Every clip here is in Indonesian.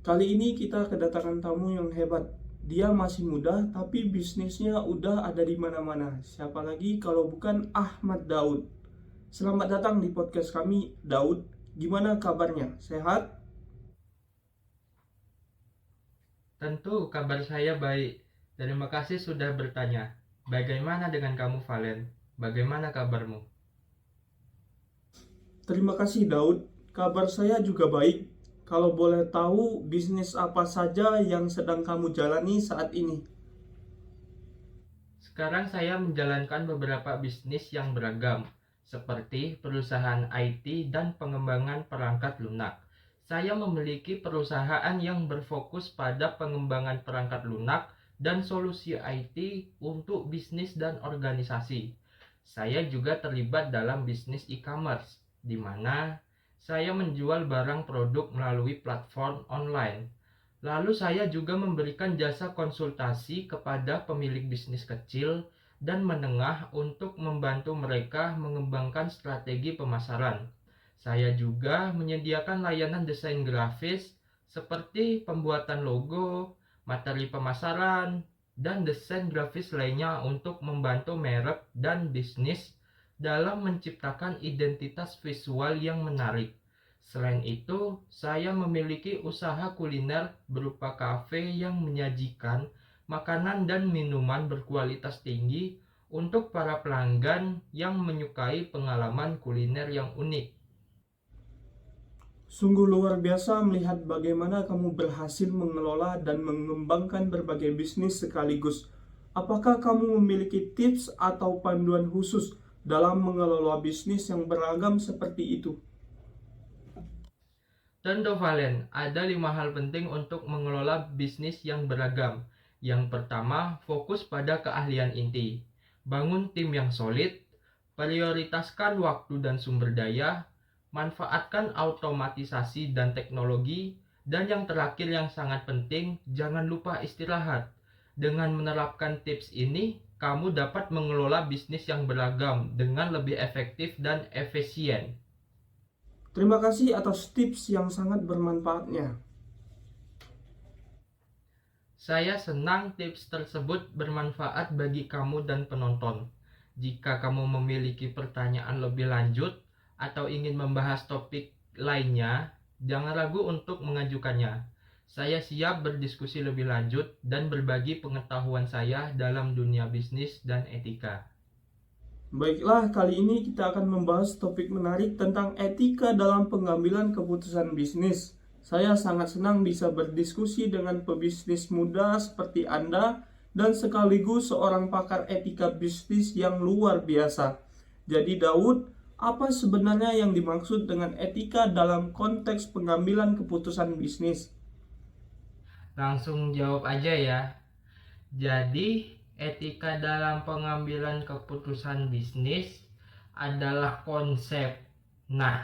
Kali ini kita kedatangan tamu yang hebat. Dia masih muda, tapi bisnisnya udah ada di mana-mana. Siapa lagi kalau bukan Ahmad Daud. Selamat datang di podcast kami, Daud. Gimana kabarnya? Sehat? Tentu kabar saya baik. Terima kasih sudah bertanya. Bagaimana dengan kamu, Valen? Bagaimana kabarmu? Terima kasih, Daud. Kabar saya juga baik. Kalau boleh tahu, bisnis apa saja yang sedang kamu jalani saat ini? Sekarang saya menjalankan beberapa bisnis yang beragam, seperti perusahaan IT dan pengembangan perangkat lunak. Saya memiliki perusahaan yang berfokus pada pengembangan perangkat lunak dan solusi IT untuk bisnis dan organisasi. Saya juga terlibat dalam bisnis e-commerce, di mana saya menjual barang produk melalui platform online. Lalu saya juga memberikan jasa konsultasi kepada pemilik bisnis kecil dan menengah untuk membantu mereka mengembangkan strategi pemasaran. Saya juga menyediakan layanan desain grafis seperti pembuatan logo, materi pemasaran, dan desain grafis lainnya untuk membantu merek dan bisnis dalam menciptakan identitas visual yang menarik. Selain itu, saya memiliki usaha kuliner berupa kafe yang menyajikan makanan dan minuman berkualitas tinggi untuk para pelanggan yang menyukai pengalaman kuliner yang unik. Sungguh luar biasa melihat bagaimana kamu berhasil mengelola dan mengembangkan berbagai bisnis sekaligus. Apakah kamu memiliki tips atau panduan khusus dalam mengelola bisnis yang beragam seperti itu? Tentu Valen, ada 5 hal penting untuk mengelola bisnis yang beragam. Yang pertama, fokus pada keahlian inti. Bangun tim yang solid, prioritaskan waktu dan sumber daya, manfaatkan automatisasi dan teknologi, dan yang terakhir yang sangat penting, jangan lupa istirahat. Dengan menerapkan tips ini, kamu dapat mengelola bisnis yang beragam dengan lebih efektif dan efisien. Terima kasih atas tips yang sangat bermanfaatnya. Saya senang tips tersebut bermanfaat bagi kamu dan penonton. Jika kamu memiliki pertanyaan lebih lanjut atau ingin membahas topik lainnya, jangan ragu untuk mengajukannya. Saya siap berdiskusi lebih lanjut dan berbagi pengetahuan saya dalam dunia bisnis dan etika. Baiklah, kali ini kita akan membahas topik menarik tentang etika dalam pengambilan keputusan bisnis. Saya sangat senang bisa berdiskusi dengan pebisnis muda seperti Anda dan sekaligus seorang pakar etika bisnis yang luar biasa. Jadi Daud, apa sebenarnya yang dimaksud dengan etika dalam konteks pengambilan keputusan bisnis? Langsung jawab aja ya. Jadi, etika dalam pengambilan keputusan bisnis adalah konsep. Nah,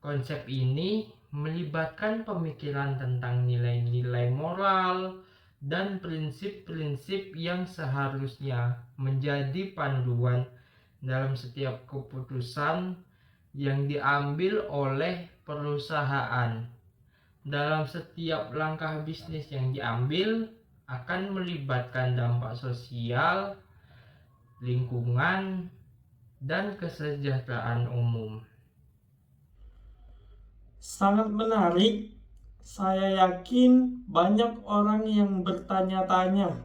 konsep ini melibatkan pemikiran tentang nilai-nilai moral dan prinsip-prinsip yang seharusnya menjadi panduan dalam setiap keputusan yang diambil oleh perusahaan. Dalam setiap langkah bisnis yang diambil akan melibatkan dampak sosial, lingkungan, dan kesejahteraan umum. Sangat menarik. Saya yakin banyak orang yang bertanya-tanya,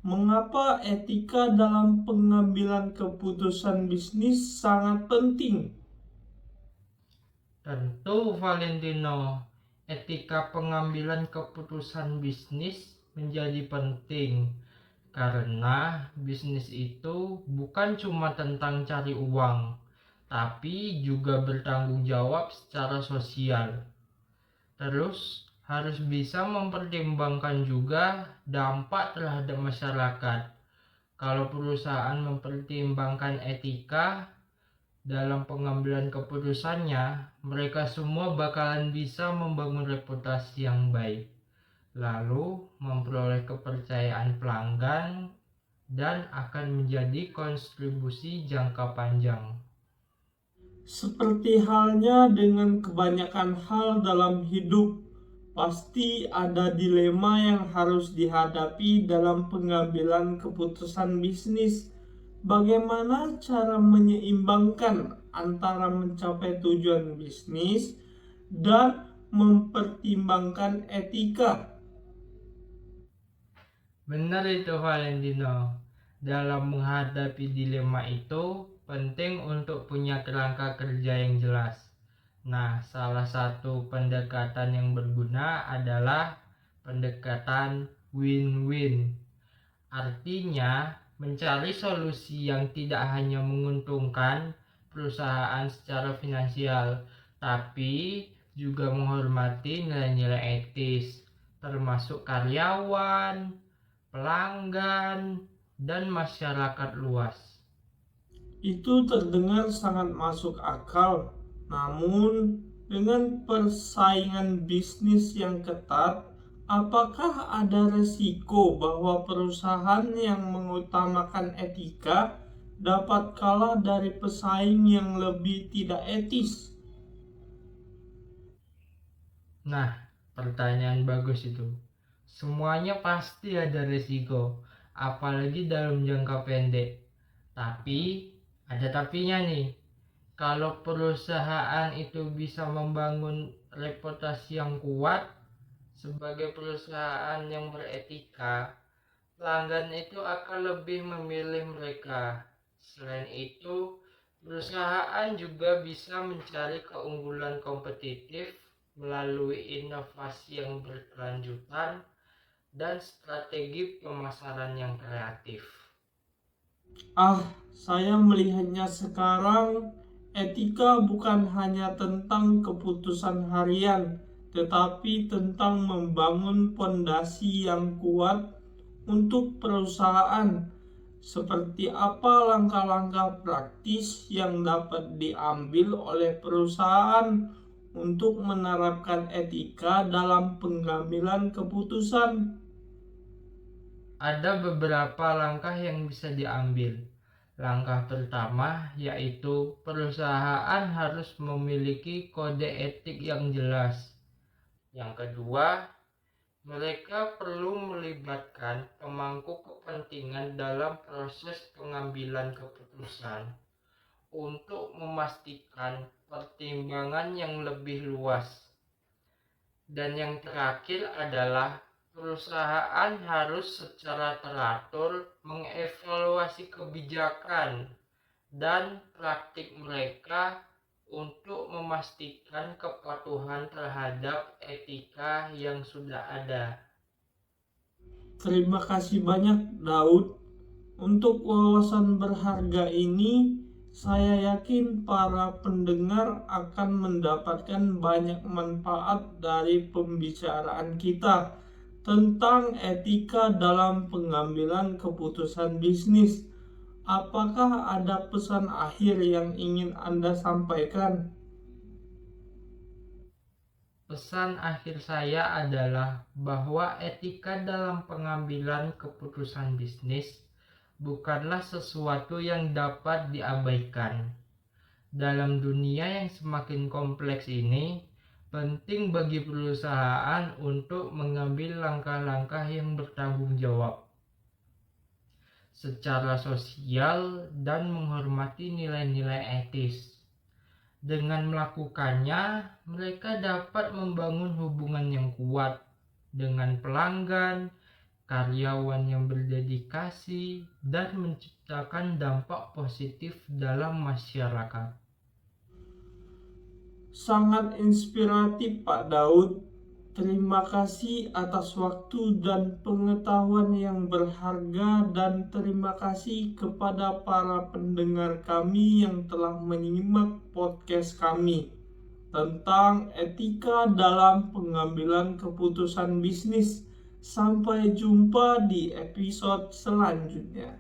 mengapa etika dalam pengambilan keputusan bisnis sangat penting? Tentu Valentino, etika pengambilan keputusan bisnis menjadi penting karena bisnis itu bukan cuma tentang cari uang, tapi juga bertanggung jawab secara sosial. Terus harus bisa mempertimbangkan juga dampak terhadap masyarakat. Kalau perusahaan mempertimbangkan etika dalam pengambilan keputusannya, mereka semua bakalan bisa membangun reputasi yang baik, lalu memperoleh kepercayaan pelanggan, dan akan menjadi kontribusi jangka panjang. Seperti halnya dengan kebanyakan hal dalam hidup, Pasti ada dilema yang harus dihadapi dalam pengambilan keputusan bisnis. Bagaimana cara menyeimbangkan antara mencapai tujuan bisnis dan mempertimbangkan etika? Benar itu Valentino. Dalam menghadapi dilema itu, penting untuk punya kerangka kerja yang jelas. Nah, salah satu pendekatan yang berguna adalah pendekatan win-win. Artinya, mencari solusi yang tidak hanya menguntungkan perusahaan secara finansial, tapi juga menghormati nilai-nilai etis, termasuk karyawan, pelanggan, dan masyarakat luas. Itu terdengar sangat masuk akal. Namun, dengan persaingan bisnis yang ketat, apakah ada resiko bahwa perusahaan yang mengutamakan etika dapat kalah dari pesaing yang lebih tidak etis? Nah, pertanyaan bagus itu. Semuanya pasti ada resiko, apalagi dalam jangka pendek. Tapi, ada tapinya nih. Kalau perusahaan itu bisa membangun reputasi yang kuat sebagai perusahaan yang beretika, pelanggan itu akan lebih memilih mereka. Selain itu, perusahaan juga bisa mencari keunggulan kompetitif melalui inovasi yang berkelanjutan dan strategi pemasaran yang kreatif. Saya melihatnya sekarang, etika bukan hanya tentang keputusan harian, tetapi tentang membangun fondasi yang kuat untuk perusahaan. Seperti apa langkah-langkah praktis yang dapat diambil oleh perusahaan untuk menerapkan etika dalam pengambilan keputusan? Ada beberapa langkah yang bisa diambil. Langkah pertama yaitu perusahaan harus memiliki kode etik yang jelas. Yang kedua, mereka perlu melibatkan pemangku kepentingan dalam proses pengambilan keputusan untuk memastikan pertimbangan yang lebih luas. Dan yang terakhir adalah perusahaan harus secara teratur mengevaluasi kebijakan dan praktik mereka untuk memastikan kepatuhan terhadap etika yang sudah ada. Terima kasih banyak Daud. Untuk wawasan berharga ini, saya yakin para pendengar akan mendapatkan banyak manfaat dari pembicaraan kita tentang etika dalam pengambilan keputusan bisnis. Apakah ada pesan akhir yang ingin Anda sampaikan? Pesan akhir saya adalah bahwa etika dalam pengambilan keputusan bisnis bukanlah sesuatu yang dapat diabaikan. Dalam dunia yang semakin kompleks ini, penting bagi perusahaan untuk mengambil langkah-langkah yang bertanggung jawab secara sosial dan menghormati nilai-nilai etis. Dengan melakukannya, mereka dapat membangun hubungan yang kuat dengan pelanggan, karyawan yang berdedikasi, dan menciptakan dampak positif dalam masyarakat. Sangat inspiratif Pak Daud. Terima kasih atas waktu dan pengetahuan yang berharga, dan terima kasih kepada para pendengar kami yang telah menyimak podcast kami tentang etika dalam pengambilan keputusan bisnis. Sampai jumpa di episode selanjutnya.